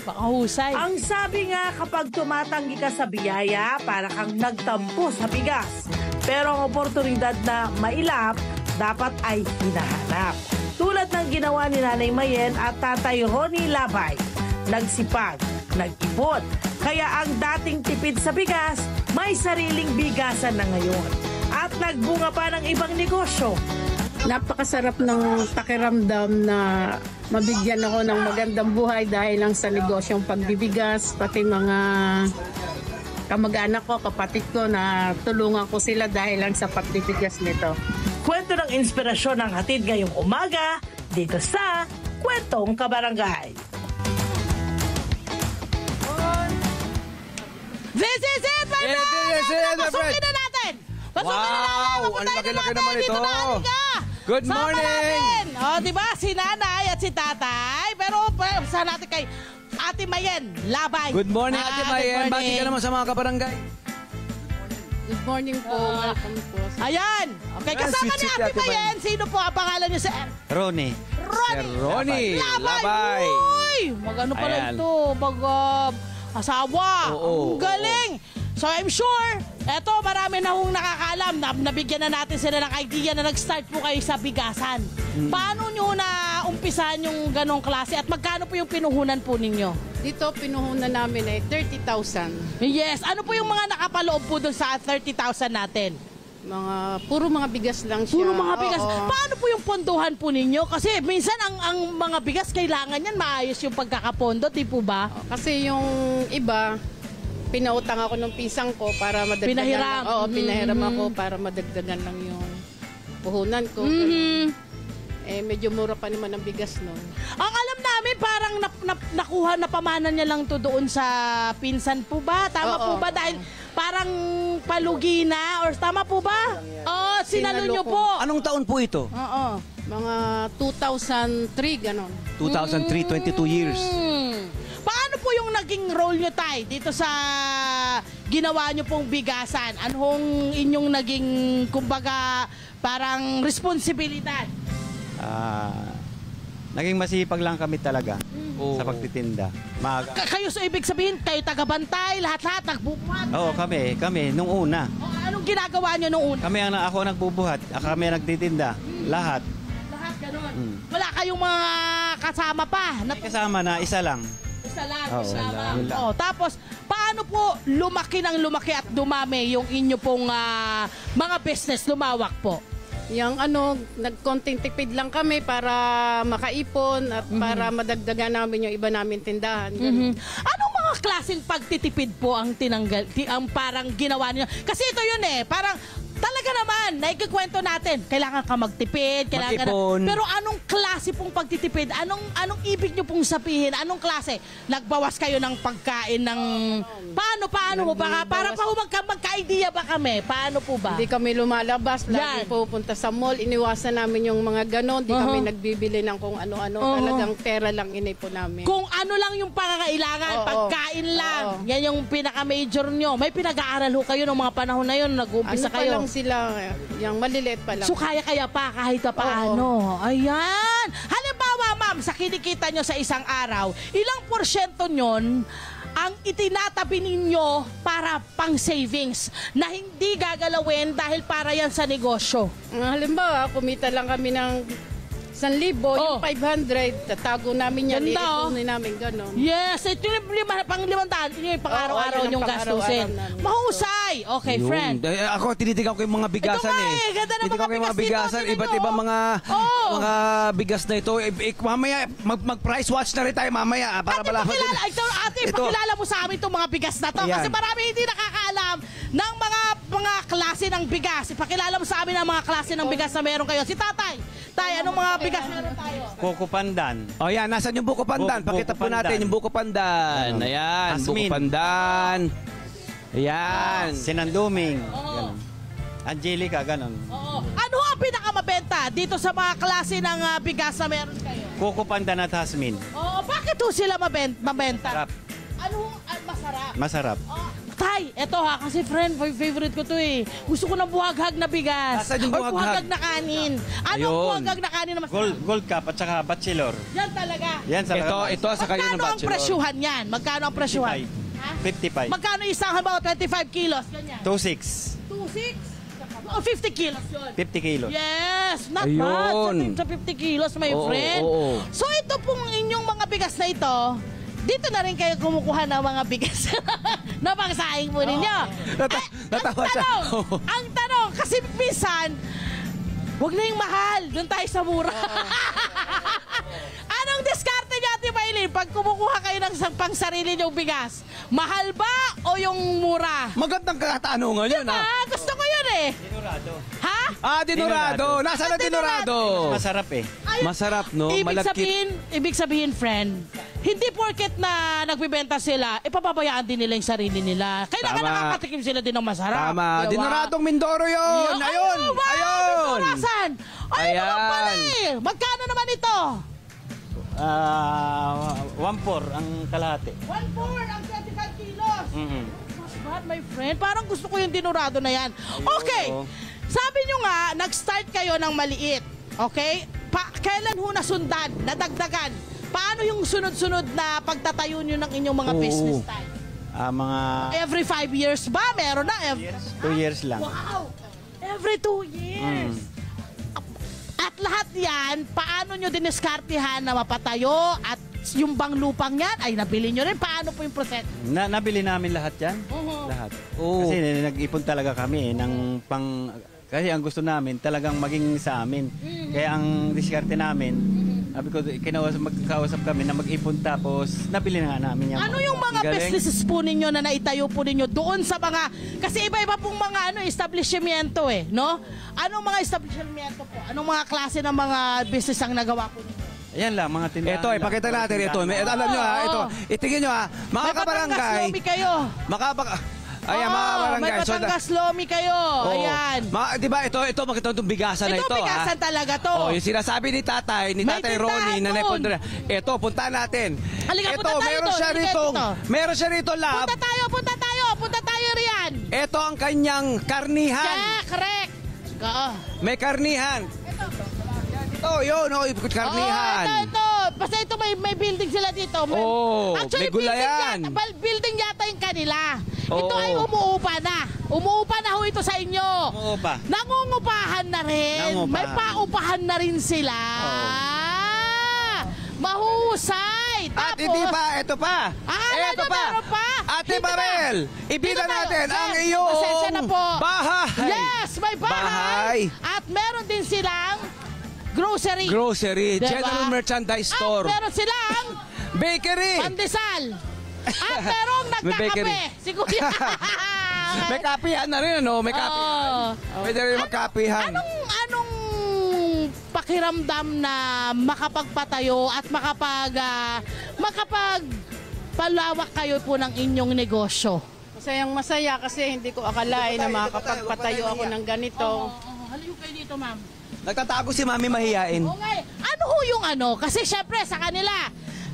Baka husay. Ang sabi nga, kapag tumatanggi ka sa biyaya, para kang nagtampo sa bigas. Pero ang oportunidad na mailap, dapat ay hinahanap. Tulad ng ginawa ni Nanay Mayen at Tatay Ronnie Labay. Nagsipag, nag-ipon. Kaya ang dating tipid sa bigas, may sariling bigasan na ngayon. At nagbunga pa ng ibang negosyo. Napakasarap ng pakiramdam na mabigyan ako ng magandang buhay dahil lang sa negosyong pagbibigas, pati mga kamag-anak ko, kapatid ko na tulungan ko sila dahil lang sa pagbibigas nito. Kwento ng inspirasyon ng hatid ngayong umaga dito sa Kwentong Kabarangay. This is it, my friend! Pasukin na natin! Pasukin na natin! Ang laki-laki naman ito! Good Sama morning! natin! O, diba? Si Nanay at si Tatay. Pero, sa natin kay Ate Mayen Labay. Good morning, Ate Mayen. Bati ka naman sa mga kabarangay. Good morning po. Welcome po. Ayan! Okay, kasama ni Ate Mayen. Sino po ang pangalan niyo, Sir? Ronnie. Sir Ronnie Labay. Uy! Magano pala Ayan. ito? Asawa. Oo, Ang galing! So I'm sure, eto marami na hong nakakaalam na nabigyan na natin sila ng idea na nag-start po kayo sa bigasan. Paano nyo na umpisahan yung ganong klase at magkano po yung pinuhunan po ninyo? Dito pinuhunan namin ay 30,000. Yes, ano po yung mga nakapaloob po dun sa 30,000 natin? Puro mga bigas lang siya. Puro mga bigas. Oo. Paano po yung pondohan po ninyo? Kasi minsan ang mga bigas kailangan yan maayos yung pagkakapondo, di po ba? Kasi yung iba, pinautang ako ng pisang ko para madagdagan. Pinahiram. Oo, pinahiram ako para madagdagan lang yung puhunan ko. Eh, medyo mura pa naman ang bigas noon. Ang alam namin parang nakuha na pamanan niya lang to doon sa pinsan po ba? Tama po ba? Dahil parang palugi na or tama po ba? Oo, sinalo nyo po. Anong taon po ito? Oo. Mga 2003, ganon. 2003, 22 years. Paano po yung naging role nyo, Tay, dito sa ginawa nyo pong bigasan? Anong inyong naging, kumbaga, parang responsibilidad? Naging masipag lang kami talaga sa pagtitinda. Kayo so ibig sabihin, kayo tagabantay, lahat-lahat, nagbubuhat? Oo, kami, nung una. O, anong ginagawa nyo nung una? Ako nagbubuhat, kami nagtitinda. Lahat. Lahat ganun. Wala kayong mga kasama pa? May kasama na isa lang. Isa lang. Oo, kasama. yun lang. O, tapos, paano po lumaki at dumami yung inyo pong mga business, lumawak po? Yung nagkonting tipid lang kami para makaipon at para madagdagan namin yung iba namin tindahan. Anong mga klaseng pagtitipid po ang ang parang ginawa niyo? Kasi ito yun parang talaga naman, naikikwento natin, kailangan ka magtipid, Mag-ipon. pero anong klase pong pagtitipid? Anong ibig nyo pong sabihin? Anong klase? Nagbawas kayo ng pagkain ng... Paano mo? Para pa magka-idea ba kami? Paano po ba? Hindi kami lumalabas, lagi pupunta sa mall, iniwasan namin yung mga ganon, di kami nagbibili ng kung ano-ano, talagang pera lang inipon namin. Kung ano lang yung pangangailangan, pagkain lang, yan yung pinaka-major nyo. May pinag-aaral ho kayo ng mga panahon na yun, nag-uumpisa pa kayo. lang sila, yung maliliit pa lang. So kaya pa kahit pa paano. Ayan. Halimbawa, ma'am, sa kinikita nyo sa isang araw, ilang porsyento nyon ang itinatabi ninyo para pang savings na hindi gagalawin dahil para yan sa negosyo? Halimbawa, kumita lang kami ng 1,000, yung 500, tatago namin yan, iipunin namin, gano'n. Yes, ito yung pang-500, ito yung pang-araw-araw yung gastusin. Mahusay! Okay, friend. Ako, tinitigan ko yung mga bigasan Ganda ng Tinitigan ko yung mga bigasan, iba't ibang mga bigas na ito. Mamaya, mag-price watch na rin tayo mamaya. Para Pakilala mo sa amin itong mga bigas na to. Ayan. Kasi marami hindi nakakaalam ng mga klase ng bigas. Ipakilala mo sa amin ang mga klase ng bigas na meron kayo. Si Tatay. Tay, anong mga bigas meron tayo? Buko Pandan. O yan, nasan yung buko pandan? Pakita po natin yung buko pandan. Ayan, buko pandan. Ayan. Sinanduming. Ganon. Angelica, ganon. Oo. Ano ang pinakamabenta dito sa mga klase ng bigas na meron kayo? Buko Pandan at Hasmin. Oo, bakit ho sila mabenta? Sarap. Ano masarap? Masarap. Tay, eto ha, kasi friend, favorite ko to eh. Gusto ko ng buhaghag na bigas. Nasaan yung Or buhaghag buhaghag? na kanin. Anong Ayun. buhaghag na kanin na masarap? Gold cup at saka bachelor. Yan talaga. Yan sa Ito sa kayo ng Magkano ang bachelor. presyuhan yan? Magkano ang presyuhan? 55. Magkano isang halimbawa 25 kilos? Ganyan. 26. 2.6? Oh, 50 kilos yun. 50 kilos. Yes, not Ayun. bad. Sa 50 kilos, my Oo, friend. oo. So ito pong inyong mga bigas na ito, dito na rin kayo kumukuha ng mga bigas na pangsaing po ninyo. Natawa siya. Ang tanong, kasi minsan, huwag na yung mahal. Doon tayo sa mura. Anong diskarte niyo, Ate Maylin, pag kumukuha kayo ng pang sarili niyong bigas? Mahal ba o yung mura? Magandang katanungan yun, ha? Ah, gusto ko yun eh. Dinurado. Ha? Dinurado. Nasaan ang dinurado? Masarap eh. Ay, Masarap, no? Ibig sabihin, friend, hindi porket na nagbibenta sila, ipapabayaan din nila yung sarili nila. Kailangan Tama. nakakatikim sila din ng masarap. Tama. Diba? Dinuradong Mindoro yun. Ayun. Ayun. Nasaan? Ay, Ayan. naman pala eh. Magkano naman ito? 1/4 ang kalahati. 1/4 ang 25 kilos. Mhm. Not bad, my friend. Parang gusto ko yung dinurado na yan. Okay. Sabi nyo nga, nag-start kayo ng maliit. Okay? Kailan ho nasundan, nadagdagan? Paano yung sunod-sunod na pagtatayo nyo ng inyong mga business time? Mga Every 5 years ba? Meron na. 2 years lang. Wow! Every 2 years. At lahat yan, paano nyo diniskartihan na mapatayo at yung bang lupang yan ay nabili nyo rin? Paano po yung proseso? Nabili namin lahat yan. Lahat. Kasi nag-ipon talaga kami ng kasi ang gusto namin talagang maging sa amin. Kaya ang diskarte namin, sabi ko, magkakausap kami na mag-ipon tapos nabili na nga namin yan. Ano yung mga Galing. businesses po ninyo na naitayo po ninyo doon sa mga, kasi iba-iba pong mga establishmento eh, no? Anong mga establishmento po? Anong mga klase ng mga business ang nagawa po ninyo? Ayan lang, mga tindahan. Ito, ipakita natin ito. Alam nyo ha, ito. Itingin nyo ha. Mga May kabarangay. Batangas Lomi kayo. Ayan, mga kabarangay. May Batangas Lomi kayo. Ayan. Di ba, ito, makita itong bigasan na ito. Ito bigasan talaga to. Yung sinasabi ni tatay, May Ronnie, tindahan na doon. Ito, puntahan natin. Halika, Ito, punta tayo meron doon. siya Halika rito. dito. Meron siya rito, lab. Punta tayo riyan. Ito ang kanyang karnihan. Yeah, correct. May karnihan. Ito, yun, karnihan. Ito. Basta ito may building sila dito. May gulayan. Building yata yung kanila. Oo. Ito ay umuupa na. Umuupa na ho ito sa inyo. Umuupa. Nangungupahan na rin. Nangungupahan. May paupahan na rin sila. Mahusay. At Tapos, hindi pa, ito pa. Ito pa. Ate Dito Marel, tayo. ibida Dito tayo. natin Sir, ang iyong pasensya na po. bahay. Yes, may bahay. At meron din silang grocery. Grocery, Diba? general merchandise At store, meron silang bakery. pandesal. At merong May bakery. nagkakape. Si Kuya. May kapihan na rin, ano? May kapihan. Pwede rin magkapihan. Anong pakiramdam na makapagpatayo at makapagpalawak kayo po ng inyong negosyo? Masayang masaya kasi hindi ko akalain na makakapagpatayo ako ng ganito. Haliw kayo dito, ma'am. Nagtatago si Mami mahiyain. Okay. Ano ho yung ano? Kasi syempre sa kanila,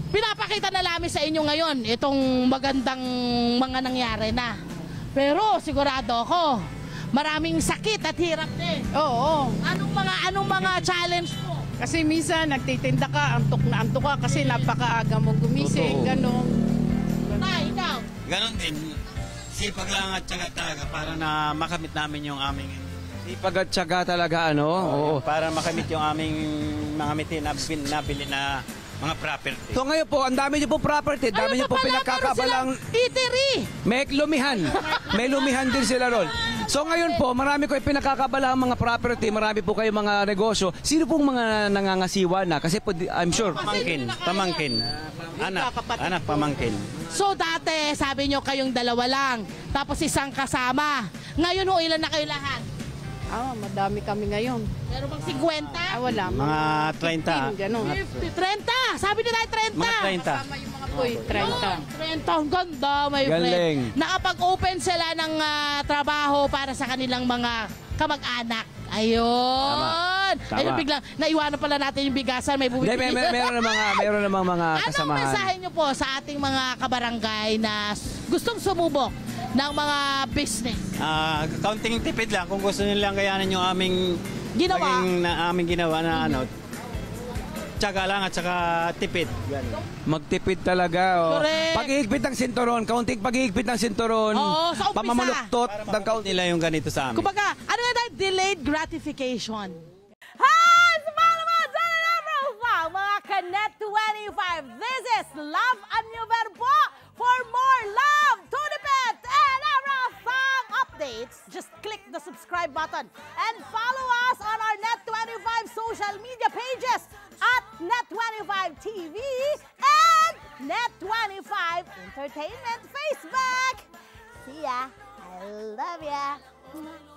pinapakita na namin sa inyo ngayon itong magandang mga nangyari na. Pero sigurado ako, maraming sakit at hirap din. Oo. Anong mga challenge po? Kasi minsan nagtitinda ka, antok na antok ka kasi napakaaga mong gumising, Totoo. gano'n. Ikaw. Ganon din. Sipag lang at saka talaga para na makamit namin yung aming Sipag at tiyaga talaga, ano? Oo. para makamit yung aming mga mitin na nabili na mga property. So ngayon po, ang dami niyo po property, dami niyo po pinagkakabalang Eatery. may lumihan. May lumihan din sila ron. So ngayon po, marami ko pinagkakabala ang mga property, marami po kayo mga negosyo. Sino pong mga nangangasiwa na? Kasi po, I'm sure. Pamangkin. Anak, pamangkin. So dati, sabi nyo kayong dalawa lang, tapos isang kasama. Ngayon ho, ilan na kayo lahat? Madami kami ngayon. Meron bang 50? Wala. Mga 30. 15, gano'n. 30! Sabi nila tayo 30! Mga 30. Kasama yung mga boy, 30. 30, ang ganda, my Galing. friend. Nakapag-open sila ng trabaho para sa kanilang mga kamag-anak. Ayun. Tama. Ayun, biglang naiwanan pala natin yung bigasan, may Hindi, bumibili. meron namang mga Anong kasamahan. mensahe nyo po sa ating mga kabarangay na gustong sumubok ng mga business? Counting tipid lang kung gusto nilang kayanin yung aming Ginawa. aming ginawa na ano. Tsaga lang at saka tipid. Ganun. Magtipid talaga. Oh. Correct. Pag-iigpit ng sinturon, kaunting pag-iigpit ng sinturon, Oo, sa umpisa. pamamaluktot ng kaunti. Nila yung ganito sa amin. Kumbaga, ano nga tayo? Delayed gratification. Hi! Sa mga naman, dyan na profile, mga Kanet 25. This is Love a New Verbo. For more love, Tunipet, and Song updates, just click the subscribe button and follow us on our Net25 social media pages at Net25 TV and Net25 Entertainment Facebook. See ya. I love ya.